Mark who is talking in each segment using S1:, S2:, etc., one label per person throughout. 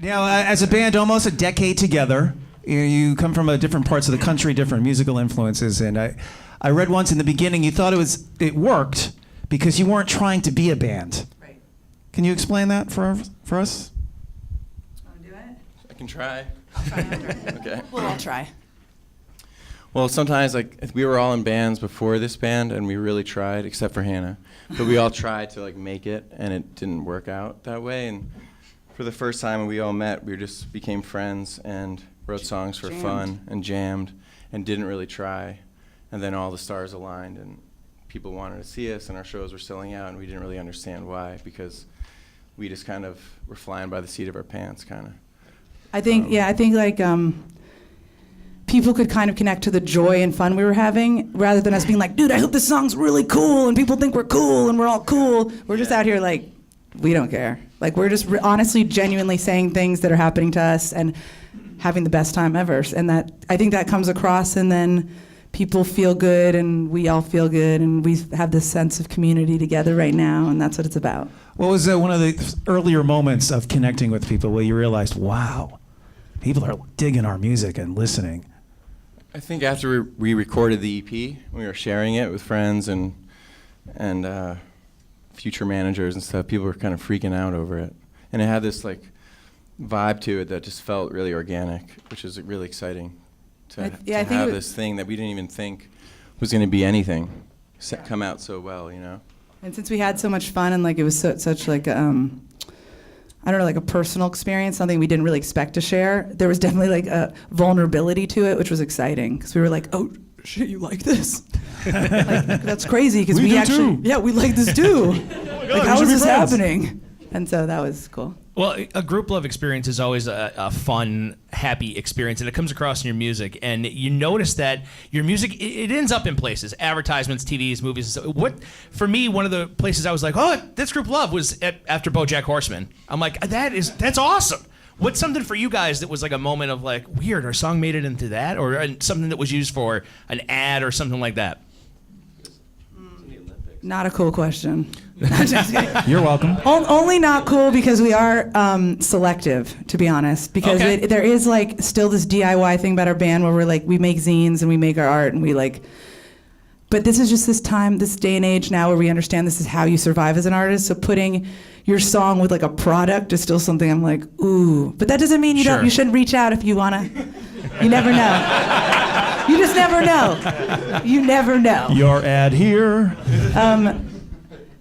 S1: Now, as a band, almost a decade together, you come from different parts of the country, different musical influences, and I read once in the beginning you thought it worked because you weren't trying to be a band.
S2: Right.
S1: Can you explain that for us?
S2: Want to do it?
S3: I can try.
S2: I'll try after.
S3: Okay.
S2: We'll all try.
S3: Well, sometimes we were all in bands before this band, and we really tried, except for Hannah. But we all tried to make it, and it didn't work out that way. And for the first time when we all met, we just became friends and wrote songs for fun and jammed and didn't really try. And then all the stars aligned, and people wanted to see us, and our shows were selling out, and we didn't really understand why, because we just kind of were flying by the seat of our pants, kind of.
S2: I think, people could kind of connect to the joy and fun we were having, rather than us being like, dude, I hope this song's really cool, and people think we're cool, and we're all cool. We're just out here we don't care. We're just honestly, genuinely saying things that are happening to us and having the best time ever. And I think that comes across, and then people feel good, and we all feel good, and we have this sense of community together right now, and that's what it's about.
S1: What was one of the earlier moments of connecting with people where you realized, wow, people are digging our music and listening?
S3: I think after we recorded the EP, we were sharing it with friends and future managers and stuff. People were kind of freaking out over it, and it had this vibe to it that just felt really organic, which is really exciting to have this thing that we didn't even think was going to be anything come out so well, you know.
S2: And since we had so much fun, and it was such a personal experience, something we didn't really expect to share, there was definitely a vulnerability to it, which was exciting, because we were like, oh shit, you like this? That's crazy, because we actually too. Yeah, we like this too.
S1: Oh God,
S2: how is this happening? And so that was cool.
S4: Well, a Grouplove experience is always a fun, happy experience, and it comes across in your music. And you notice that your music, it ends up in places, advertisements, TVs, movies. And so for me, one of the places I was like, oh, that's Grouplove was after BoJack Horseman. I'm like, that's awesome. What's something for you guys that was a moment of weird, our song made it into that, or something that was used for an ad or something like that?
S2: Not a cool question.
S1: You're welcome.
S2: Only not cool because we are selective, to be honest. Because there is still this DIY thing about our band where we make zines and we make our art and we But this is just this day and age now where we understand this is how you survive as an artist. So putting your song with a product is still something I'm ooh. But that doesn't mean you shouldn't reach out if you wanna. You never know. You just never know. You never know.
S1: Your ad here.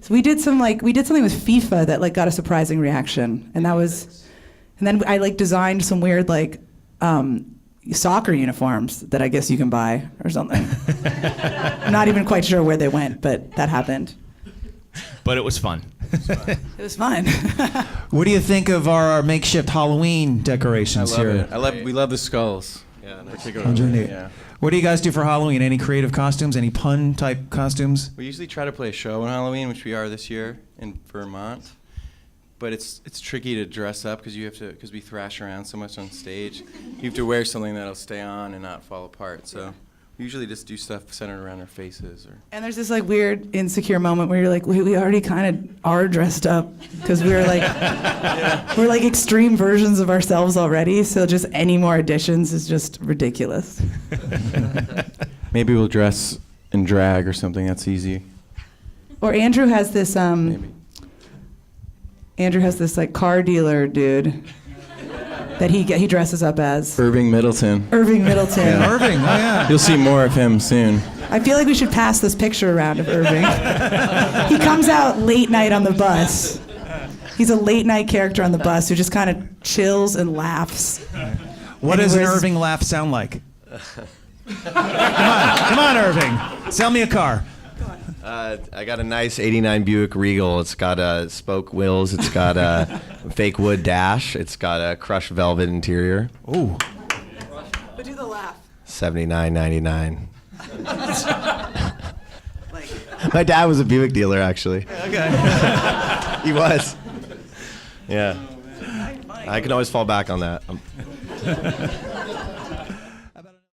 S2: So we did something with FIFA that got a surprising reaction, and then I designed some weird soccer uniforms that I guess you can buy or something. I'm not even quite sure where they went, but that happened.
S4: But it was fun.
S2: It was fun.
S1: What do you think of our makeshift Halloween decorations here?
S3: We love the skulls. Yeah, particularly. Yeah.
S1: What do you guys do for Halloween? Any creative costumes? Any pun type costumes?
S3: We usually try to play a show on Halloween, which we are this year in Vermont. But it's tricky to dress up because we thrash around so much on stage. You have to wear something that'll stay on and not fall apart. So we usually just do stuff centered around our faces. And
S2: there's this weird insecure moment where you're we already kind of are dressed up because we're we're extreme versions of ourselves already. So just any more additions is just ridiculous.
S3: Maybe we'll dress in drag or something. That's easy.
S2: Or Andrew has this car dealer dude that he dresses up as.
S3: Irving Middleton.
S1: Yeah. Irving, oh yeah.
S3: You'll see more of him soon.
S2: I feel like we should pass this picture around of Irving. He comes out late night on the bus. He's a late night character on the bus who just kind of chills and laughs.
S1: What does an Irving laugh sound like? Come on, Irving. Sell me a car.
S5: I got a nice 89 Buick Regal. It's got spoke wheels. It's got a fake wood dash. It's got a crushed velvet interior.
S1: Ooh.
S2: But do the laugh.
S5: $79.99. My dad was a Buick dealer, actually.
S1: Okay.
S5: He was. Yeah. I can always fall back on that.